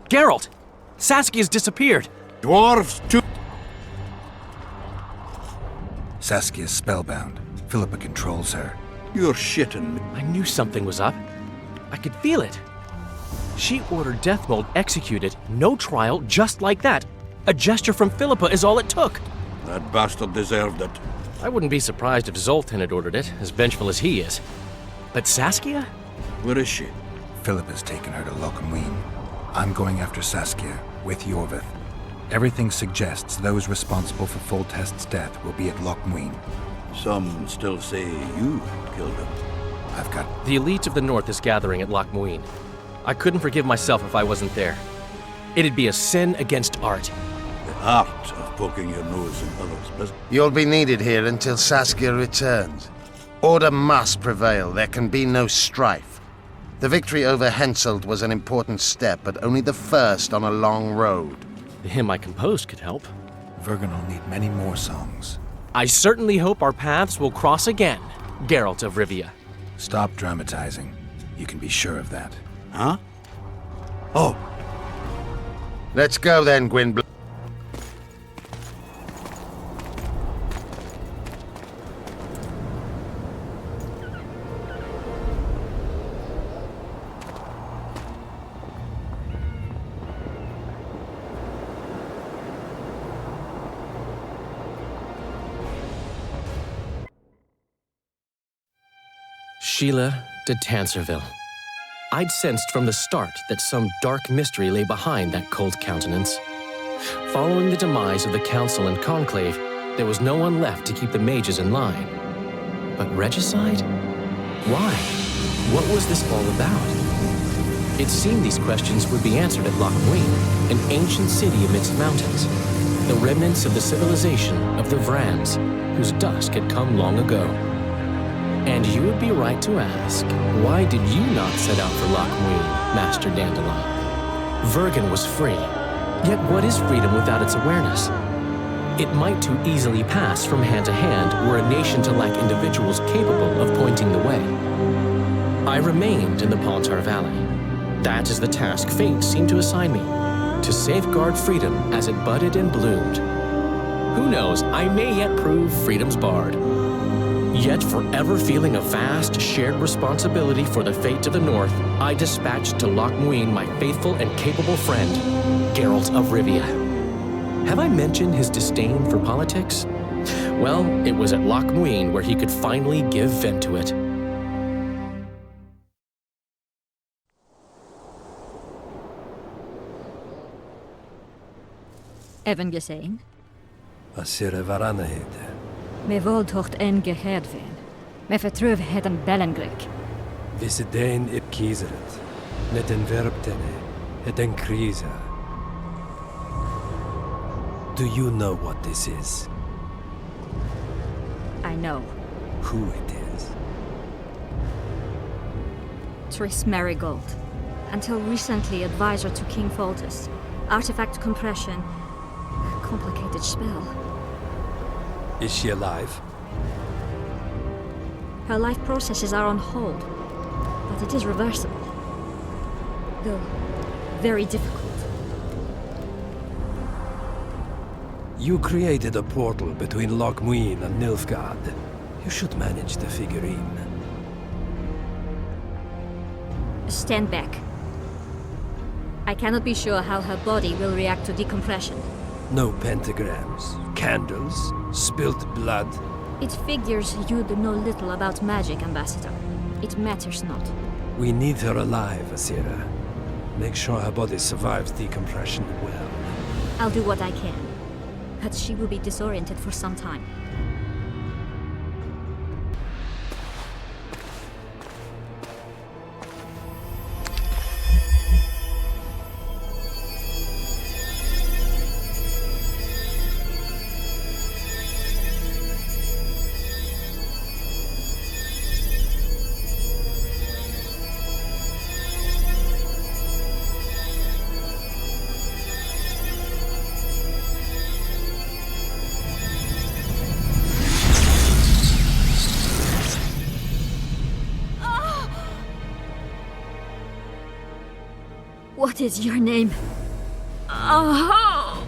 Geralt! Saskia's disappeared! Dwarves too. Saskia's spellbound. Philippa controls her. You're shitting me. I knew something was up. I could feel it. She ordered Deathmold executed, no trial, just like that. A gesture from Philippa is all it took. That bastard deserved it. I wouldn't be surprised if Zoltan had ordered it, as vengeful as he is. But Saskia? Where is she? Philippa's taken her to Lochmuin. I'm going after Saskia, with Yorvith. Everything suggests those responsible for Foltest's death will be at Lochmuin. Some still say you killed him. I've got... The elite of the North is gathering at Lochmuin. I couldn't forgive myself if I wasn't there. It'd be a sin against art. The art of poking your nose in others' business. You'll be needed here until Saskia returns. Order must prevail. There can be no strife. The victory over Henselt was an important step, but only the first on a long road. The hymn I composed could help. Vergen will need many more songs. I certainly hope our paths will cross again, Geralt of Rivia. Stop dramatizing. You can be sure of that. Huh? Oh. Let's go then, Gwynbl. Sheila de Tanserville. I'd sensed from the start that some dark mystery lay behind that cold countenance. Following the demise of the Council and Conclave, there was no one left to keep the mages in line. But regicide? Why? What was this all about? It seemed these questions would be answered at Lochmuin, an ancient city amidst mountains, the remnants of the civilization of the Vrams, whose dusk had come long ago. And you would be right to ask, why did you not set out for Lochmuin, Master Dandelion? Vergen was free. Yet what is freedom without its awareness? It might too easily pass from hand to hand were a nation to lack individuals capable of pointing the way. I remained in the Pontar Valley. That is the task fate seemed to assign me, to safeguard freedom as it budded and bloomed. Who knows, I may yet prove freedom's bard. Yet forever feeling a vast, shared responsibility for the fate of the North, I dispatched to Lochmuin my faithful and capable friend, Geralt of Rivia. Have I mentioned his disdain for politics? Well, it was at Lochmuin where he could finally give vent to it. Even gesehen? Asire varanahede. Me voltocht en geheerd werden. Me vertrouwen het een bellengrik. Visidein ip kiezeret. Net en verbtene. Het en krisa. Do you know what this is? I know. Who it is? Triss Marigold. Until recently advisor to King Foltest. Artifact compression. Complicated spell. Is she alive? Her life processes are on hold. But it is reversible. Though, very difficult. You created a portal between Lochmuin and Nilfgaard. You should manage the figurine. Stand back. I cannot be sure how her body will react to decompression. No pentagrams, candles, spilt blood. It figures you do know little about magic, Ambassador. It matters not. We need her alive, Asira. Make sure her body survives decompression well. I'll do what I can. But she will be disoriented for some time. What is your name? Oh!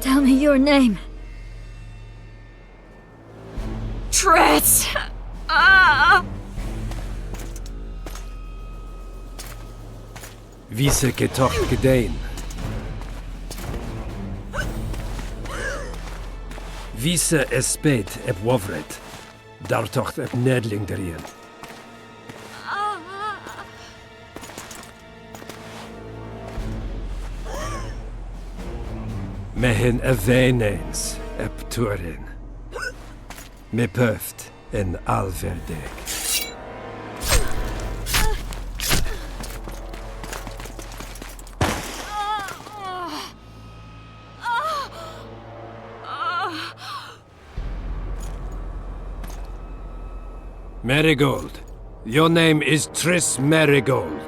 Tell me your name. Tret! Ah! Vise getocht gedein. Vise espeit eb wovret. Dartocht eb nedling derien. Mehen eveneens eb turin. Me pöft en alverdeg. Marigold. Your name is Triss Marigold.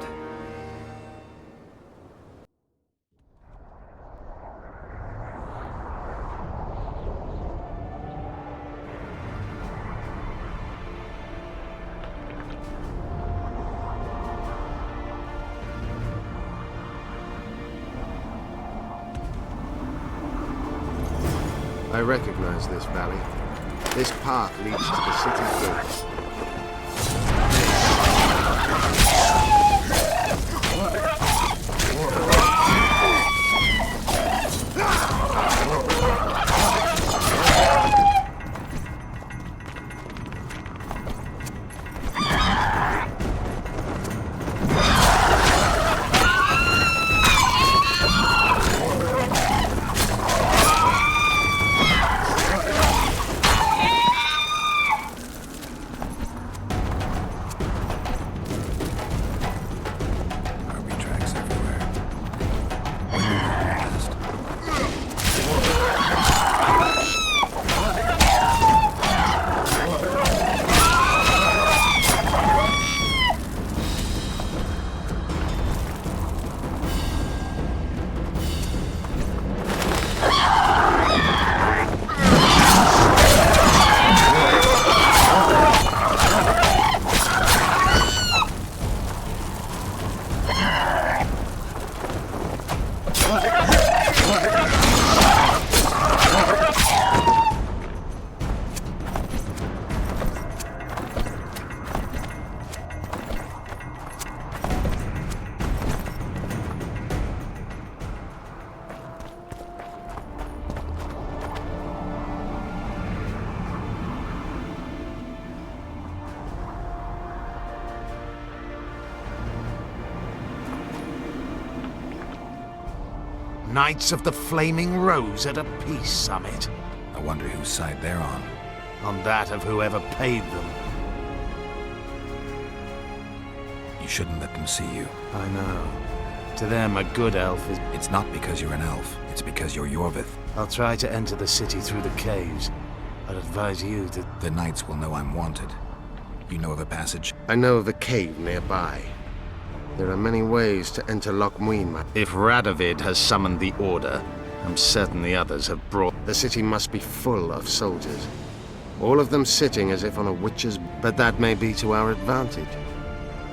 I recognize this valley. This path leads to the city gates. Knights of the Flaming Rose at a peace summit. I wonder whose side they're on. On that of whoever paid them. You shouldn't let them see you. I know. To them, a good elf is... It's not because you're an elf. It's because you're Yorvith. I'll try to enter the city through the caves. I'd advise you to... The knights will know I'm wanted. You know of a passage? I know of a cave nearby. There are many ways to enter Loch Muin. If Radovid has summoned the Order, I'm certain the others have brought... The city must be full of soldiers. All of them sitting as if on a witch's... But that may be to our advantage.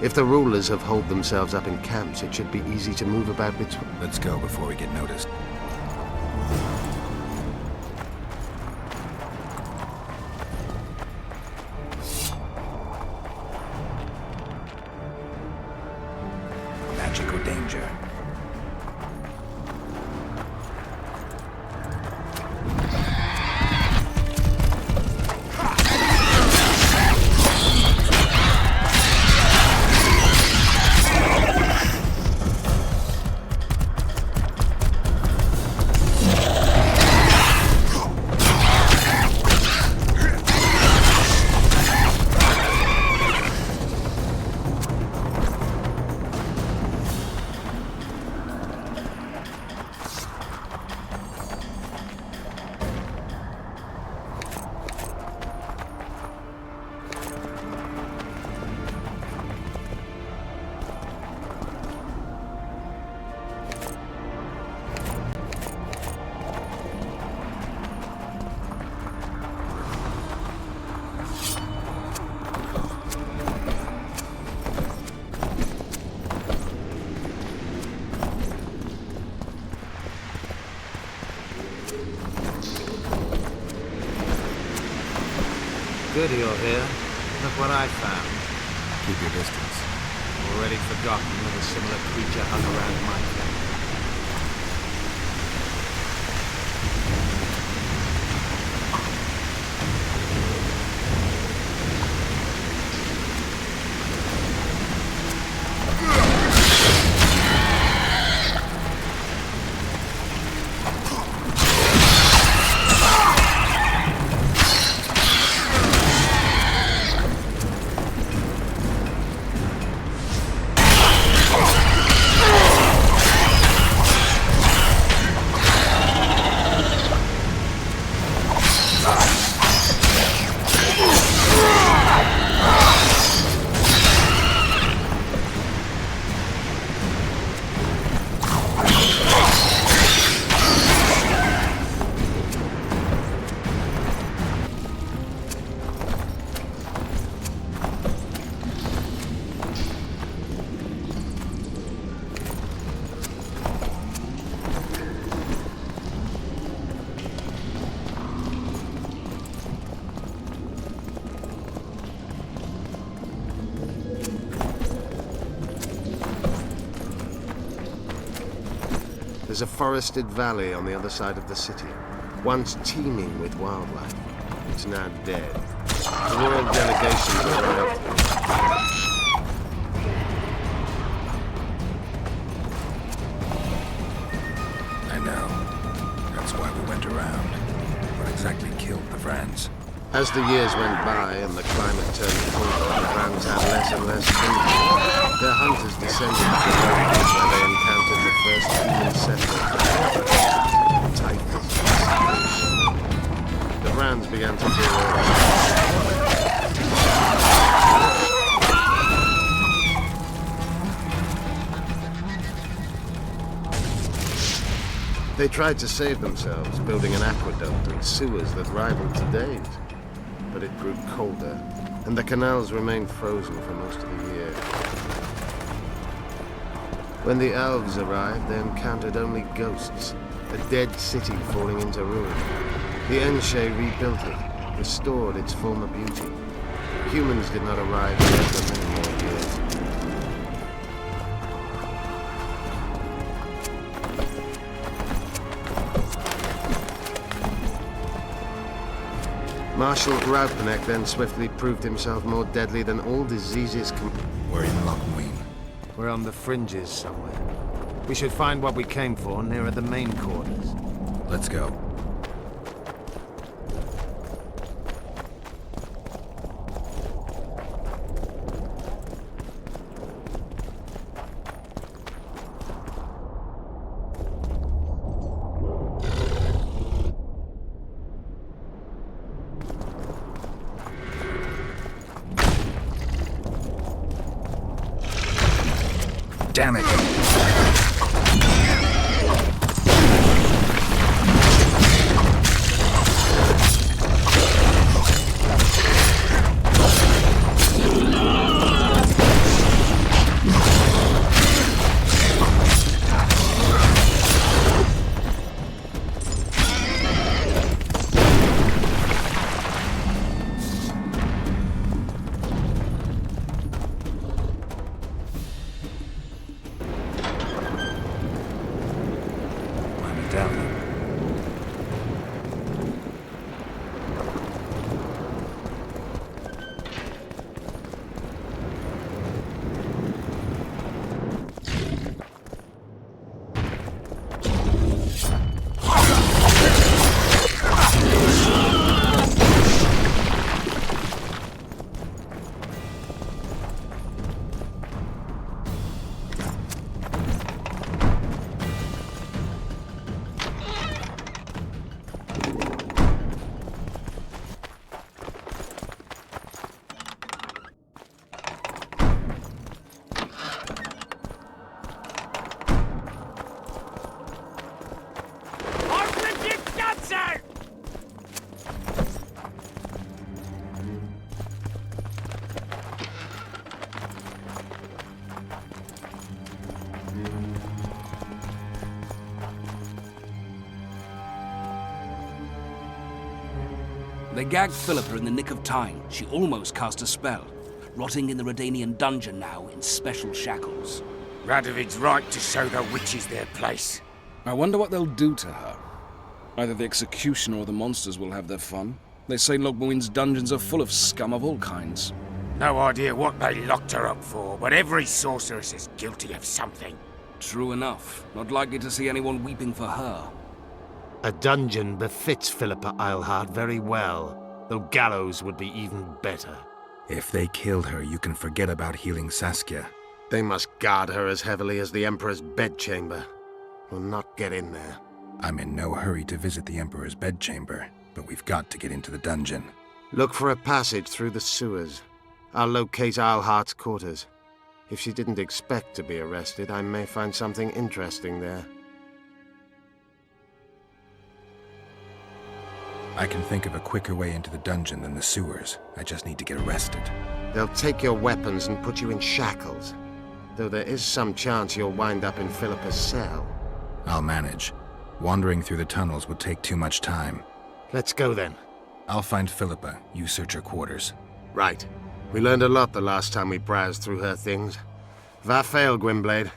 If the rulers have holed themselves up in camps, it should be easy to move about between... Let's go before we get noticed. Magic or danger? Good you're here. Look what I found. Keep your distance. Already forgotten that a similar creature hung around my camp. There's a forested valley on the other side of the city, once teeming with wildlife. It's now dead. The royal delegation arrived. I know. That's why we went around. What exactly killed the Vrans? As the years went by and the climate turned colder, the Vrans had less and less food. Their hunters descended to the mountains where they encountered the first human settlers. Typhus. The Vrans began to feel ill. They tried to save themselves, building an aqueduct and sewers that rivaled today's. But it grew colder, and the canals remained frozen for most of the year. When the elves arrived, they encountered only ghosts, a dead city falling into ruin. The Enshe rebuilt it, restored its former beauty. Humans did not arrive yet for many more years. Marshal Raupenek then swiftly proved himself more deadly than all diseases We're in Lochmuin. We're on the fringes somewhere. We should find what we came for nearer the main quarters. Let's go. Damn it! They gagged Philippa in the nick of time. She almost cast a spell. Rotting in the Redanian dungeon now in special shackles. Radovid's right to show the witches their place. I wonder what they'll do to her. Either the executioner or the monsters will have their fun. They say Logmuin's dungeons are full of scum of all kinds. No idea what they locked her up for, but every sorceress is guilty of something. True enough. Not likely to see anyone weeping for her. A dungeon befits Philippa Eilhart very well, though gallows would be even better. If they killed her, you can forget about healing Saskia. They must guard her as heavily as the Emperor's bedchamber. We'll not get in there. I'm in no hurry to visit the Emperor's bedchamber, but we've got to get into the dungeon. Look for a passage through the sewers. I'll locate Eilhart's quarters. If she didn't expect to be arrested, I may find something interesting there. I can think of a quicker way into the dungeon than the sewers. I just need to get arrested. They'll take your weapons and put you in shackles. Though there is some chance you'll wind up in Philippa's cell. I'll manage. Wandering through the tunnels would take too much time. Let's go then. I'll find Philippa. You search her quarters. Right. We learned a lot the last time we browsed through her things. Va fail, Gwynblade.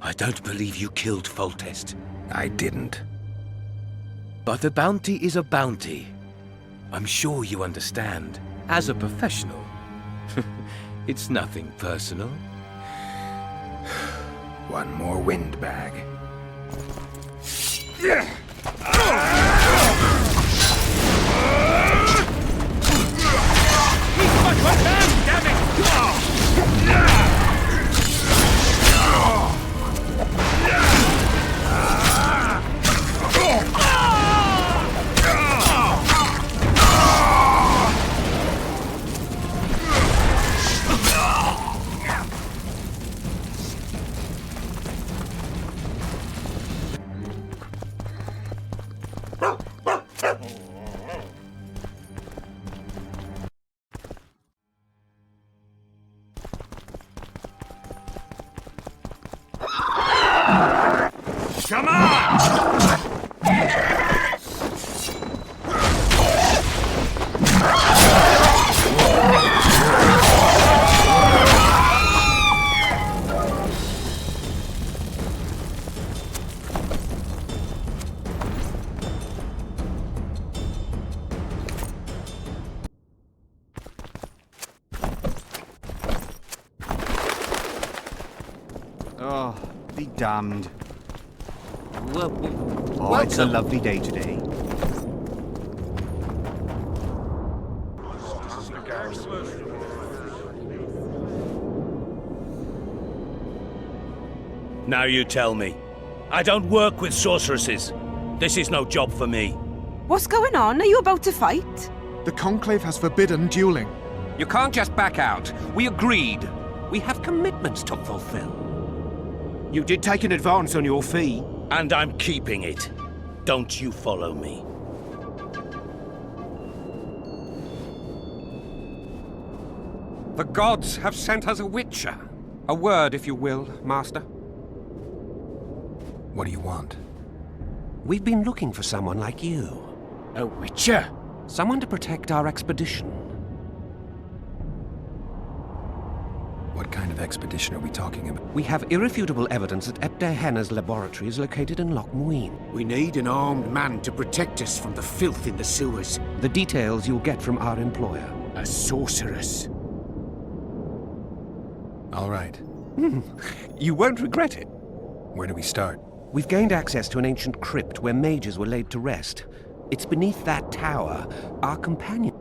I don't believe you killed Foltest. I didn't. But a bounty is a bounty. I'm sure you understand. As a professional. It's nothing personal. One more windbag. Come on! Oh, be damned. Oh, it's a lovely day today. Now you tell me. I don't work with sorceresses. This is no job for me. What's going on? Are you about to fight? The Conclave has forbidden dueling. You can't just back out. We agreed. We have commitments to fulfill. You did take an advance on your fee. And I'm keeping it. Don't you follow me. The gods have sent us a witcher. A word, if you will, Master. What do you want? We've been looking for someone like you. A witcher? Someone to protect our expedition. What kind of expedition are we talking about? We have irrefutable evidence that Epte Henna's laboratory is located in Loch Muin. We need an armed man to protect us from the filth in the sewers. The details you'll get from our employer. A sorceress. All right. You won't regret it. Where do we start? We've gained access to an ancient crypt where mages were laid to rest. It's beneath that tower. Our companion